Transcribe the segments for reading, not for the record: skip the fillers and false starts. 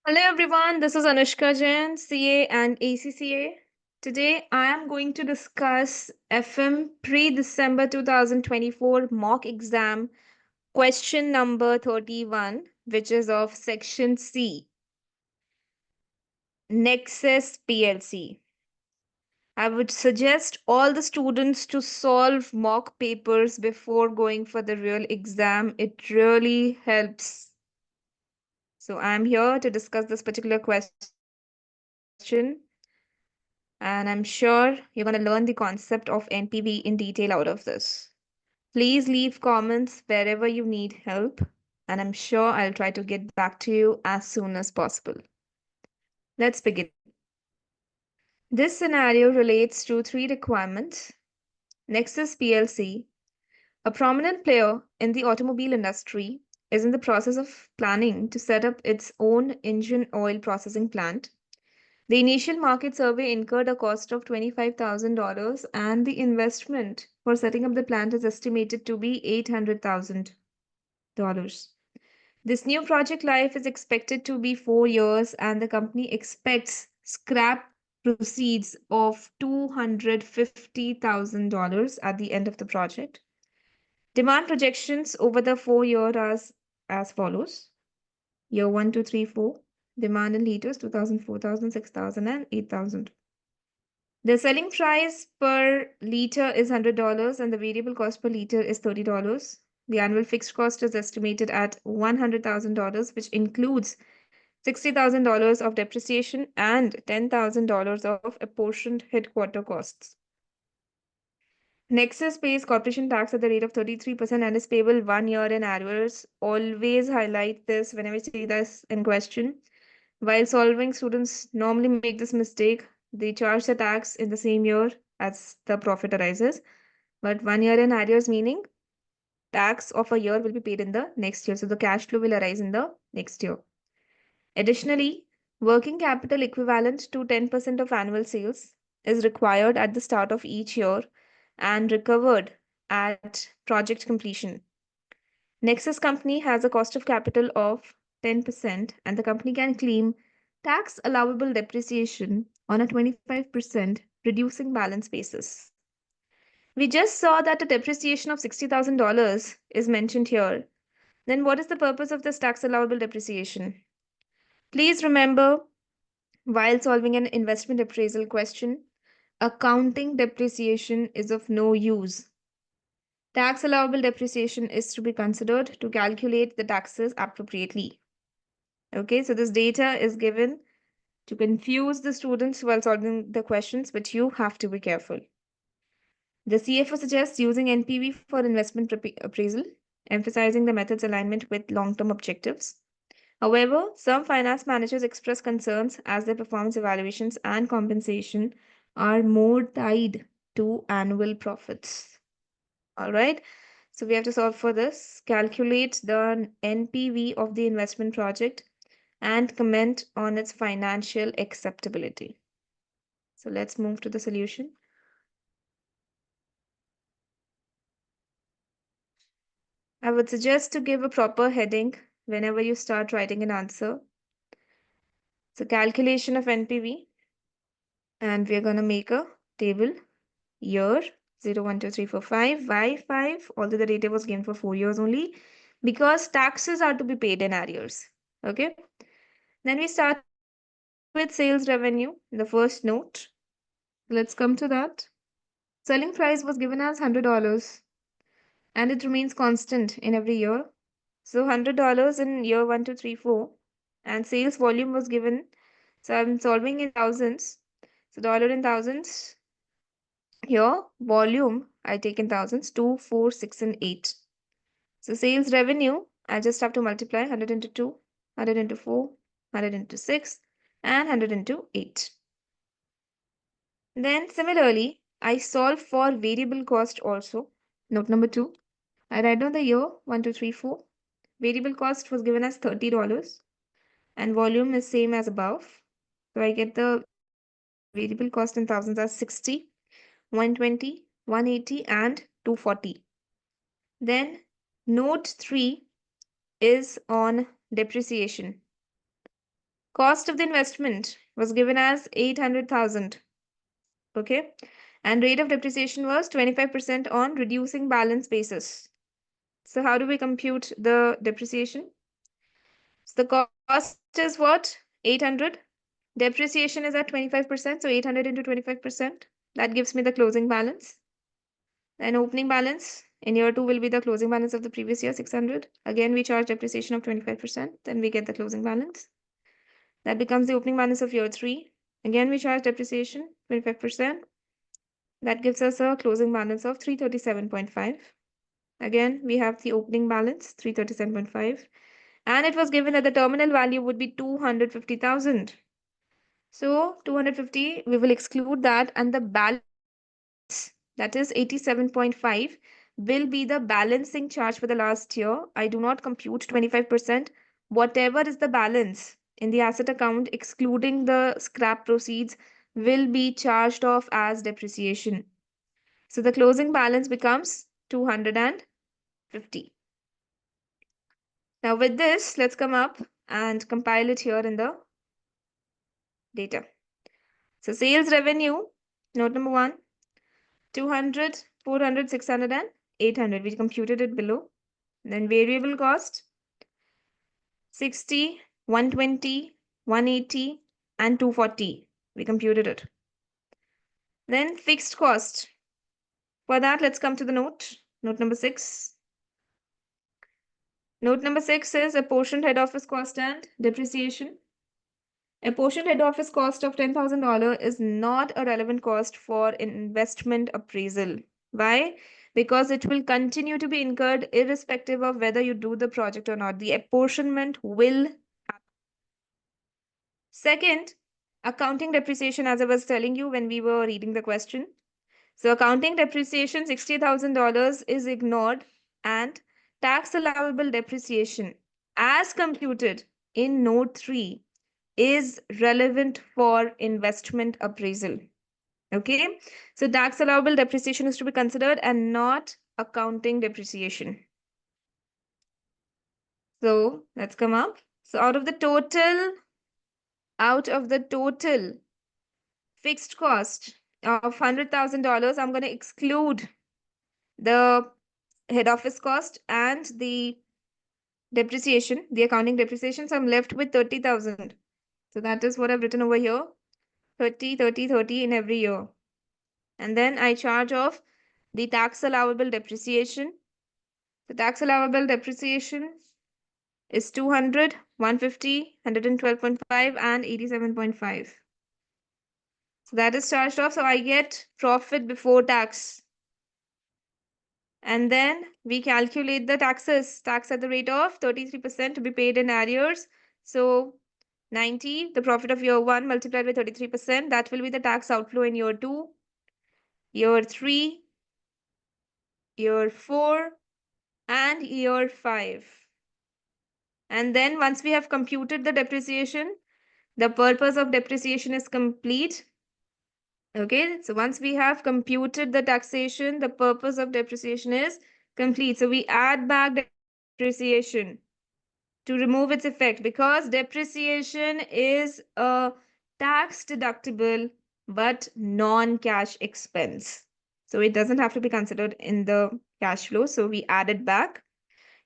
Hello everyone, this is Anushka Jain, CA and ACCA. Today I am going to discuss FM pre-December 2024 mock exam question number 31, which is of section C, Nexus PLC. I would suggest all the students to solve mock papers before going for the real exam. It really helps. So I'm here to discuss this particular question, and I'm sure you're going to learn the concept of NPV in detail out of this. Please leave comments wherever you need help, and I'm sure I'll try to get back to you as soon as possible. Let's begin. This scenario relates to three requirements. Nexus PLC, a prominent player in the automobile industry, is in the process of planning to set up its own engine oil processing plant. The initial market survey incurred a cost of $25,000, and the investment for setting up the plant is estimated to be $800,000. This new project life is expected to be 4 years, and the company expects scrap proceeds of $250,000 at the end of the project. Demand projections over the 4 years are as follows. Year 1, 2, 3, 4. Demand in liters 2,000, 4,000, 6,000, and 8,000. The selling price per liter is $100 and the variable cost per liter is $30. The annual fixed cost is estimated at $100,000, which includes $60,000 of depreciation and $10,000 of apportioned headquarter costs. Nexus pays corporation tax at the rate of 33% and is payable 1 year in arrears. Always highlight this whenever you see this in question. While solving, students normally make this mistake. They charge the tax in the same year as the profit arises. But 1 year in arrears meaning tax of a year will be paid in the next year. So the cash flow will arise in the next year. Additionally, working capital equivalent to 10% of annual sales is required at the start of each year and recovered at project completion. Nexus company has a cost of capital of 10%, and the company can claim tax allowable depreciation on a 25% reducing balance basis. We just saw that a depreciation of $60,000 is mentioned here. Then what is the purpose of this tax allowable depreciation? Please remember, while solving an investment appraisal question, accounting depreciation is of no use. Tax allowable depreciation is to be considered to calculate the taxes appropriately. Okay, so this data is given to confuse the students while solving the questions, but you have to be careful. The CFO suggests using NPV for investment appraisal, emphasizing the method's alignment with long-term objectives. However, some finance managers express concerns as their performance evaluations and compensation are more tied to annual profits. All right. So we have to solve for this, calculate the NPV of the investment project, and comment on its financial acceptability. So let's move to the solution. I would suggest to give a proper heading whenever you start writing an answer. So calculation of NPV, and we're going to make a table year 0, 1, 2, 3, 4, 5. Why 5? Although the data was given for 4 years only, because taxes are to be paid in arrears. Okay. Then we start with sales revenue, the first note. Let's come to that. Selling price was given as $100 and it remains constant in every year. So $100 in year 1, 2, 3, 4. And sales volume was given. So I'm solving in thousands. So dollar in thousands. Here, volume, I take in thousands, 2, 4, 6, and 8. So sales revenue, I just have to multiply 100 into 2, 100 into 4, 100 into 6, and 100 into 8. Then similarly, I solve for variable cost also. Note number 2. I write down the year 1, 2, 3, 4. Variable cost was given as $30 and volume is same as above. So I get the variable cost in thousands as 60, 120, 180, and 240. Then note 3 is on depreciation. Cost of the investment was given as 800,000. Okay. And rate of depreciation was 25% on reducing balance basis. So how do we compute the depreciation? So the cost is what? 800. Depreciation is at 25%. So 800 into 25%. That gives me the closing balance. Then opening balance in year 2 will be the closing balance of the previous year, 600. Again, we charge depreciation of 25%. Then we get the closing balance. That becomes the opening balance of year 3. Again, we charge depreciation 25%. That gives us a closing balance of 337.5. Again, we have the opening balance 337.5. And it was given that the terminal value would be 250,000. So 250, we will exclude that, and the balance, that is 87.5, will be the balancing charge for the last year. I do not compute 25%. Whatever is the balance in the asset account, excluding the scrap proceeds, will be charged off as depreciation. So the closing balance becomes 250. Now with this, let's come up and compile it here in the data. So sales revenue, note number 1, 200, 400, 600 and 800. We computed it below. Then variable cost, 60, 120, 180 and 240. We computed it. Then fixed cost. For that, let's come to the note. Note number 6. Note number 6 is apportioned head office cost and depreciation. Apportioned head office cost of $10,000 is not a relevant cost for investment appraisal. Why? Because it will continue to be incurred irrespective of whether you do the project or not. The apportionment will happen. Second, accounting depreciation, as I was telling you when we were reading the question. So accounting depreciation, $60,000 is ignored, and tax allowable depreciation as computed in note 3 is relevant for investment appraisal. Okay, so tax allowable depreciation is to be considered and not accounting depreciation. So let's come up. So out of the total fixed cost of $100,000, I'm going to exclude the head office cost and the depreciation, the accounting depreciation. So I'm left with 30,000. So that is what I've written over here. 30, 30, 30 in every year. And then I charge off the tax allowable depreciation. The tax allowable depreciation is 200, 150, 112.5 and 87.5. So that is charged off. So I get profit before tax. And then we calculate the taxes. Tax at the rate of 33% to be paid in arrears. So 90, the profit of year 1 multiplied by 33%. That will be the tax outflow in year 2, year 3, year 4, and year 5. And then once we have computed the depreciation, the purpose of depreciation is complete. Okay, so once we have computed the taxation, the purpose of depreciation is complete. So we add back depreciation to remove its effect, because depreciation is a tax deductible but non-cash expense. So it doesn't have to be considered in the cash flow. So we added back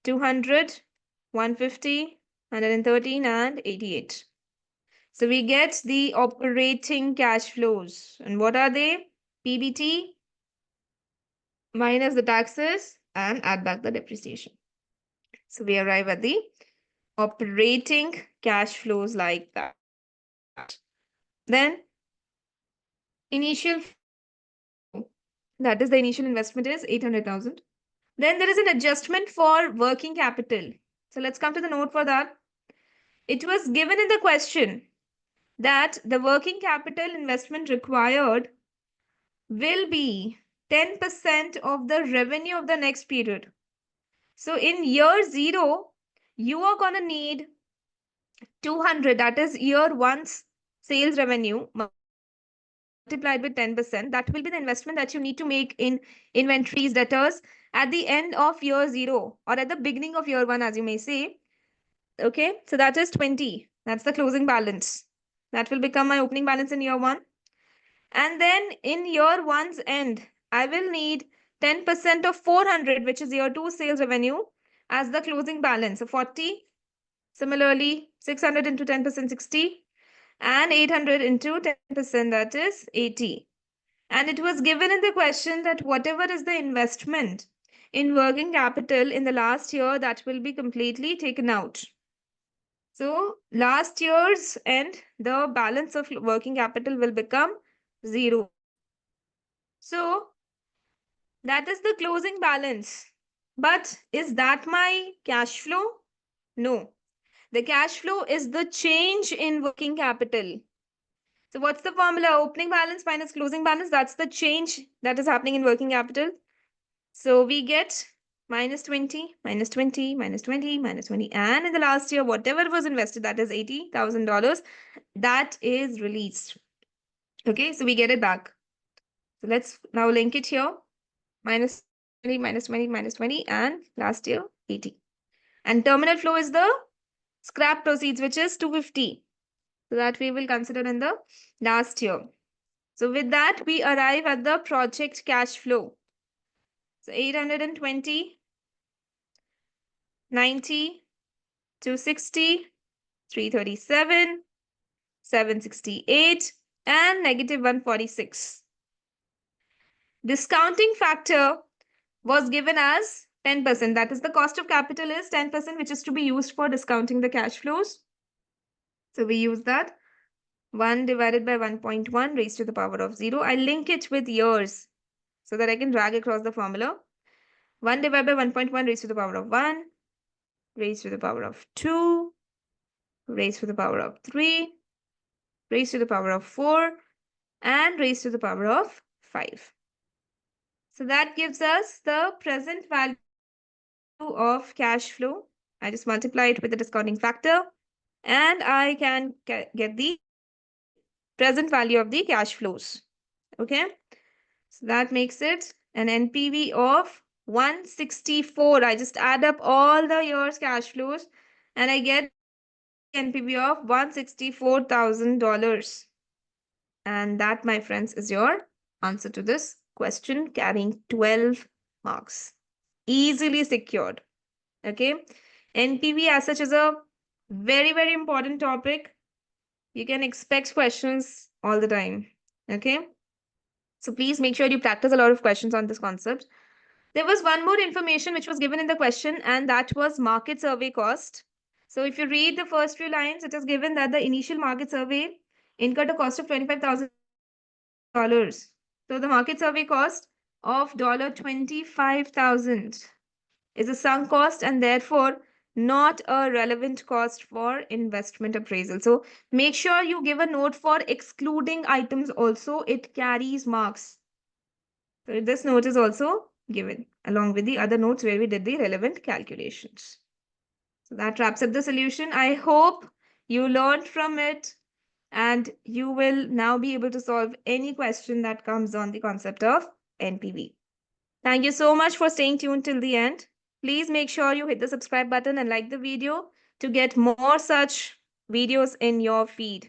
200, 150, 113 and 88. So we get the operating cash flows. And what are they? PBT minus the taxes and add back the depreciation. So we arrive at the operating cash flows like that. Then initial, that is the initial investment is 800,000. Then there is an adjustment for working capital. So let's come to the note for that. It was given in the question that the working capital investment required will be 10% of the revenue of the next period. So in year 0, you are going to need 200, that is year 1's sales revenue multiplied with 10%. That will be the investment that you need to make in inventories, debtors at the end of year 0 or at the beginning of year 1, as you may say. Okay, so that is 20. That's the closing balance. That will become my opening balance in year one. And then in year one's end, I will need 10% of 400, which is year two sales revenue, as the closing balance. So 40. Similarly, 600 into 10%, 60. And 800 into 10%, that is 80. And it was given in the question that whatever is the investment in working capital in the last year, that will be completely taken out. So last year's end, the balance of working capital will become 0. So that is the closing balance. But is that my cash flow? No. The cash flow is the change in working capital. So what's the formula? Opening balance minus closing balance. That's the change that is happening in working capital. So we get minus 20, minus 20, minus 20, minus 20. And in the last year, whatever was invested, that is $80,000, that is released. Okay, so we get it back. So let's now link it here. Minus 20, minus 20, minus 20, and last year, 80. And terminal flow is the scrap proceeds, which is 250. So that we will consider in the last year. So with that, we arrive at the project cash flow. So 820, 90, 260, 337, 768, and negative 146. Discounting factor was given as 10%. That is, the cost of capital is 10%, which is to be used for discounting the cash flows. So we use that. 1 divided by 1.1 raised to the power of 0. I link it with years so that I can drag across the formula. 1 divided by 1.1 raised to the power of 1, raised to the power of 2, raised to the power of 3, raised to the power of 4, and raised to the power of 5. So that gives us the present value of cash flow. I just multiply it with the discounting factor, and I can get the present value of the cash flows. Okay, so that makes it an NPV of 164. I just add up all the year's cash flows and I get NPV of $164,000. And that, my friends, is your answer to this question, carrying 12 marks. Easily secured. Okay, NPV as such is a very, very important topic. You can expect questions all the time. Okay, so please make sure you practice a lot of questions on this concept. There was one more information which was given in the question, and that was market survey cost. So if you read the first few lines, it is given that the initial market survey incurred a cost of $25,000. So the market survey cost of $25,000 is a sunk cost and therefore not a relevant cost for investment appraisal. So make sure you give a note for excluding items also. It carries marks. So this note is also given along with the other notes where we did the relevant calculations. So that wraps up the solution. I hope you learned from it and you will now be able to solve any question that comes on the concept of NPV. Thank you so much for staying tuned till the end. Please make sure you hit the subscribe button and like the video to get more such videos in your feed.